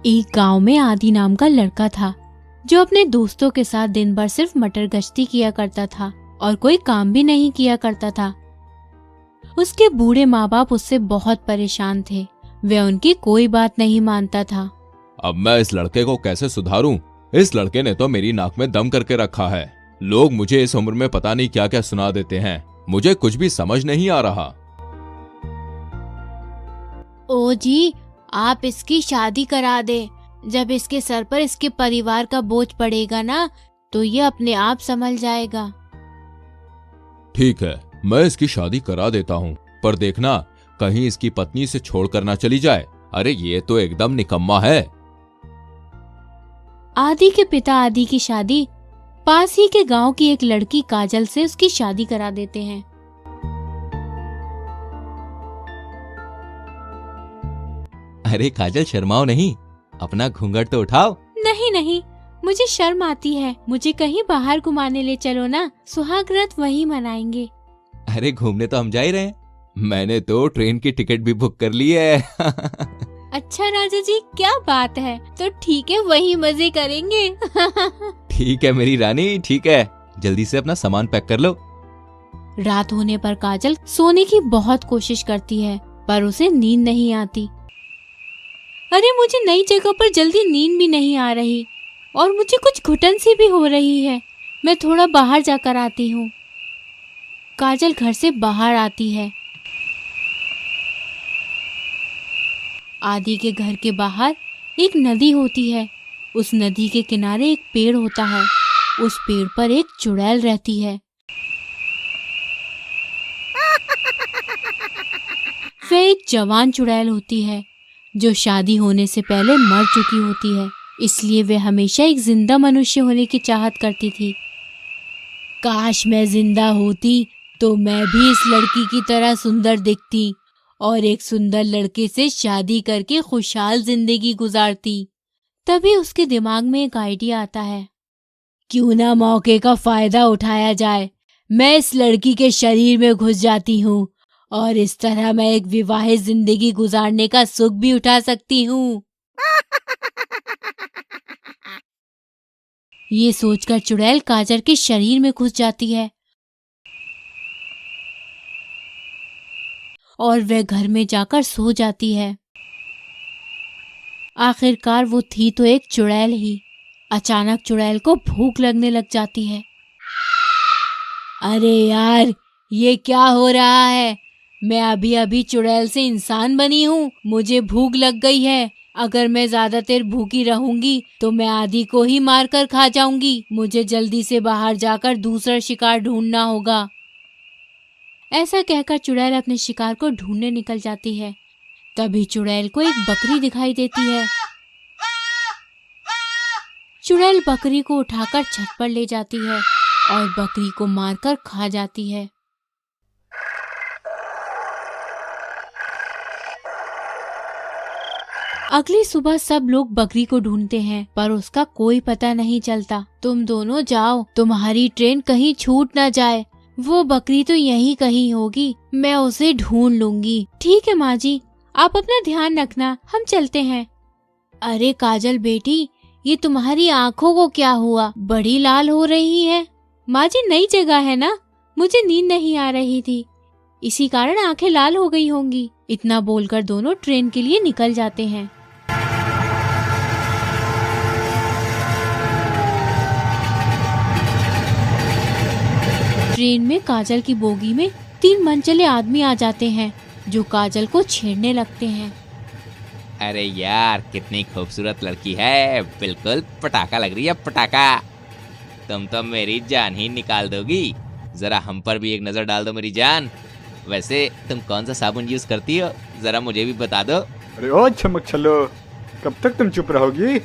एक गांव में आदि नाम का लड़का था जो अपने दोस्तों के साथ दिन भर सिर्फ मटर गश्ती किया करता था और कोई काम भी नहीं किया करता था। उसके बूढ़े माँ बाप उससे बहुत परेशान थे। वे उनकी कोई बात नहीं मानता था। अब मैं इस लड़के को कैसे सुधारूं? इस लड़के ने तो मेरी नाक में दम करके रखा है। लोग मुझे इस उम्र में पता नहीं क्या क्या सुना देते हैं। मुझे कुछ भी समझ नहीं आ रहा। ओ जी, आप इसकी शादी करा दे। जब इसके सर पर इसके परिवार का बोझ पड़ेगा ना, तो ये अपने आप संभल जाएगा। ठीक है, मैं इसकी शादी करा देता हूँ, पर देखना कहीं इसकी पत्नी से छोड़कर ना चली जाए। अरे ये तो एकदम निकम्मा है। आदि के पिता आदि की शादी पास ही के गांव की एक लड़की काजल से उसकी शादी करा देते हैं। अरे काजल, शर्माओ नहीं, अपना घूंघट तो उठाओ। नहीं नहीं, मुझे शर्म आती है। मुझे कहीं बाहर घुमाने ले चलो ना, सुहाग रात वहीं मनाएंगे। अरे घूमने तो हम जा ही रहे हैं। मैंने तो ट्रेन की टिकट भी बुक कर ली है। अच्छा राजा जी, क्या बात है। तो ठीक है, वहीं मजे करेंगे। ठीक है मेरी रानी, ठीक है। जल्दी से अपना सामान पैक कर लो। रात होने पर काजल सोने की बहुत कोशिश करती है, पर उसे नींद नहीं आती। अरे मुझे नई जगह पर जल्दी नींद भी नहीं आ रही और मुझे कुछ घुटन सी भी हो रही है। मैं थोड़ा बाहर जाकर आती हूँ। काजल घर से बाहर आती है। आदि के घर के बाहर एक नदी होती है। उस नदी के किनारे एक पेड़ होता है। उस पेड़ पर एक चुड़ैल रहती है। वह एक जवान चुड़ैल होती है जो शादी होने से पहले मर चुकी होती है, इसलिए वह हमेशा एक जिंदा मनुष्य होने की चाहत करती थी। काश मैं जिंदा होती तो मैं भी इस लड़की की तरह सुंदर दिखती और एक सुंदर लड़के से शादी करके खुशहाल जिंदगी गुजारती। तभी उसके दिमाग में एक आइडिया आता है। क्यों ना मौके का फायदा उठाया जाए। मैं इस लड़की के शरीर में घुस जाती हूँ और इस तरह मैं एक विवाहित जिंदगी गुजारने का सुख भी उठा सकती हूँ। ये सोचकर चुड़ैल काजल के शरीर में घुस जाती है और वह घर में जाकर सो जाती है। आखिरकार वो थी तो एक चुड़ैल ही। अचानक चुड़ैल को भूख लगने लग जाती है। अरे यार, ये क्या हो रहा है? मैं अभी अभी चुड़ैल से इंसान बनी हूँ। मुझे भूख लग गई है। अगर मैं ज्यादा देर भूखी रहूंगी तो मैं आदि को ही मारकर खा जाऊंगी। मुझे जल्दी से बाहर जाकर दूसरा शिकार ढूंढना होगा। ऐसा कहकर चुड़ैल अपने शिकार को ढूंढने निकल जाती है। तभी चुड़ैल को एक बकरी दिखाई देती है। चुड़ैल बकरी को उठाकर छत पर ले जाती है और बकरी को मारकर खा जाती है। अगली सुबह सब लोग बकरी को ढूंढते हैं, पर उसका कोई पता नहीं चलता। तुम दोनों जाओ, तुम्हारी ट्रेन कहीं छूट ना जाए। वो बकरी तो यहीं कहीं होगी, मैं उसे ढूंढ लूंगी। ठीक है माँ जी, आप अपना ध्यान रखना, हम चलते हैं। अरे काजल बेटी, ये तुम्हारी आँखों को क्या हुआ? बड़ी लाल हो रही है। माँ जी, नई जगह है ना, मुझे नींद नहीं आ रही थी, इसी कारण आंखें लाल हो गई होंगी। इतना बोलकर दोनों ट्रेन के लिए निकल जाते हैं। ट्रेन में काजल की बोगी में 3 मनचले आदमी आ जाते हैं जो काजल को छेड़ने लगते हैं। अरे यार, कितनी खूबसूरत लड़की है, बिल्कुल पटाखा लग रही है, पटाखा। तुम तो मेरी जान ही निकाल दोगी। जरा हम पर भी एक नजर डाल दो मेरी जान। वैसे तुम कौन सा साबुन यूज करती हो, जरा मुझे भी बता दो। अरे ओ चमक छल्लो, कब तक तुम चुप रहोगी?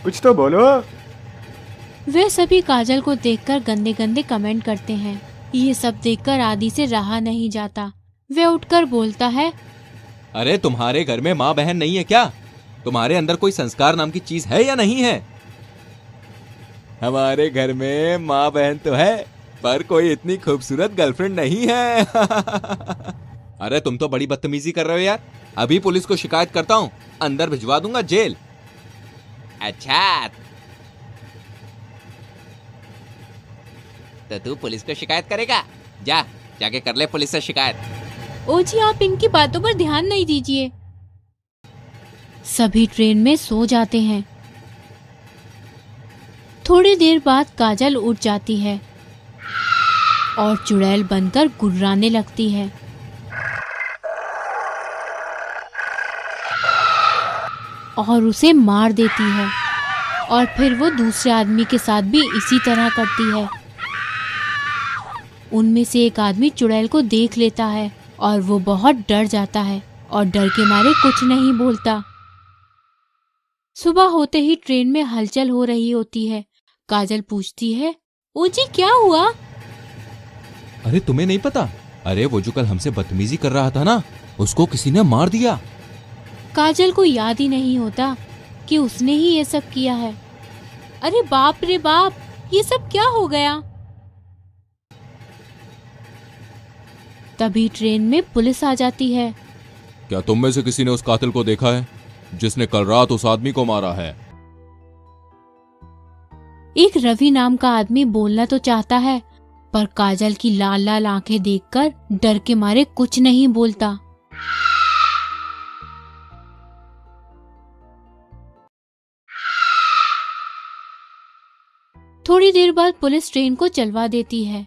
कुछ तो बोलो। वे सभी काजल को देखकर गंदे गंदे कमेंट करते हैं। ये सब देखकर आदि से रहा नहीं जाता। वे उठकर बोलता है, अरे तुम्हारे घर में माँ बहन नहीं है क्या? तुम्हारे अंदर कोई संस्कार नाम की चीज है या नहीं है? हमारे घर में माँ बहन तो है, पर कोई इतनी खूबसूरत गर्लफ्रेंड नहीं है। अरे तुम तो बड़ी बदतमीजी कर रहे हो यार। अभी पुलिस को शिकायत करता हूँ, अंदर भिजवा दूंगा जेल। अच्छा, तो तू पुलिस को शिकायत करेगा? जा, जाके कर ले पुलिस से शिकायत। ओ जी, आप इनकी बातों पर ध्यान नहीं दीजिए। सभी ट्रेन में सो जाते हैं। थोड़ी देर बाद काजल उठ जाती है और चुड़ैल बनकर गुर्राने लगती है। और उसे मार देती है और फिर वो दूसरे आदमी के साथ भी इसी तरह करती है। उनमें से एक आदमी चुड़ैल को देख लेता है और वो बहुत डर जाता है और डर के मारे कुछ नहीं बोलता। सुबह होते ही ट्रेन में हलचल हो रही होती है। काजल पूछती है, ओ जी क्या हुआ? अरे तुम्हें नहीं पता? अरे वो जो कल हमसे बदतमीजी कर रहा था ना, उसको किसी ने मार दिया। काजल को याद ही नहीं होता कि उसने ही ये सब किया है। अरे बाप रे बाप, ये सब क्या हो गया? तभी ट्रेन में पुलिस आ जाती है। क्या तुम में से किसी ने उस कातिल को देखा है जिसने कल रात उस आदमी को मारा है? एक रवि नाम का आदमी बोलना तो चाहता है, पर काजल की लाल लाल आंखें देखकर डर के मारे कुछ नहीं बोलता। थोड़ी देर बाद पुलिस ट्रेन को चलवा देती है।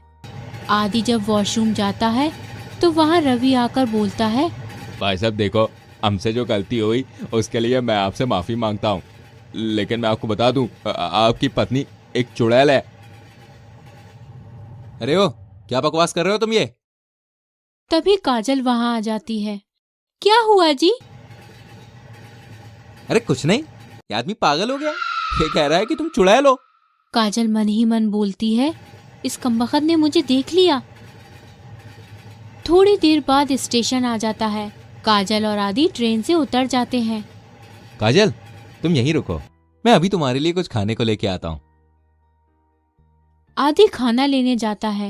आदि जब वॉशरूम जाता है तो वहाँ रवि आकर बोलता है, भाई साहब देखो, हमसे जो गलती हुई उसके लिए मैं आपसे माफी मांगता हूँ, लेकिन मैं आपको बता दूं, आपकी पत्नी एक चुड़ैल है। अरे ओ, क्या बकवास कर रहे हो तुम ये? तभी काजल वहाँ आ जाती है। क्या हुआ जी? अरे कुछ नहीं, ये आदमी पागल हो गया, ये कह रहा है कि तुम चुड़ैल हो। काजल मन ही मन बोलती है, इस कमबख्त ने मुझे देख लिया। थोड़ी देर बाद स्टेशन आ जाता है। काजल और आदि ट्रेन से उतर जाते हैं। काजल, तुम यहीं रुको, मैं अभी तुम्हारे लिए कुछ खाने को लेके आता हूँ। आदि खाना लेने जाता है।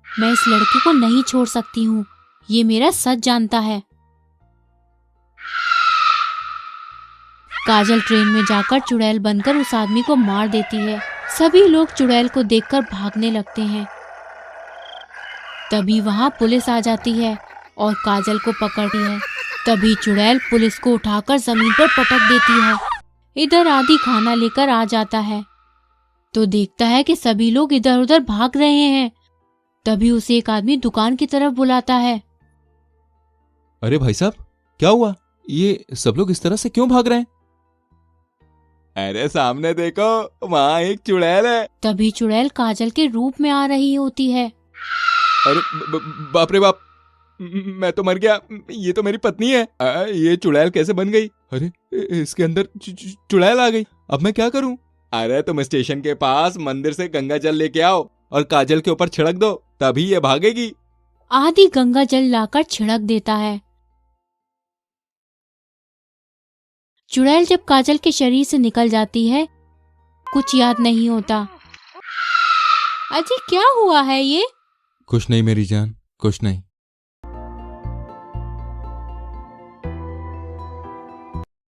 मैं इस लड़के को नहीं छोड़ सकती हूँ, ये मेरा सच जानता है। काजल ट्रेन में जाकर चुड़ैल बनकर उस आदमी को मार देती है। सभी लोग चुड़ैल को देखकर भागने लगते हैं। तभी वहां पुलिस आ जाती है और काजल को पकड़ती है। तभी चुड़ैल पुलिस को उठाकर जमीन पर पटक देती है। इधर आदि खाना लेकर आ जाता है तो देखता है कि सभी लोग इधर उधर भाग रहे हैं। तभी उसे एक आदमी दुकान की तरफ बुलाता है। अरे भाई साहब, क्या हुआ? ये सब लोग इस तरह से क्यों भाग रहे हैं? अरे सामने देखो, वहाँ एक चुड़ैल है। तभी चुड़ैल काजल के रूप में आ रही होती है। अरे बाप रे बाप, मैं तो मर गया, ये तो मेरी पत्नी है। ये चुड़ैल कैसे बन गई? अरे इसके अंदर चुड़ैल आ गई, अब मैं क्या करूं? अरे तुम स्टेशन के पास मंदिर से गंगा जल लेके आओ और काजल के ऊपर छिड़क दो, तभी ये भागेगी। आदि गंगा जल लाकर छिड़क देता है। चुड़ैल जब काजल के शरीर से निकल जाती है, कुछ याद नहीं होता। अजी क्या हुआ है ये? कुछ नहीं मेरी जान, कुछ नहीं।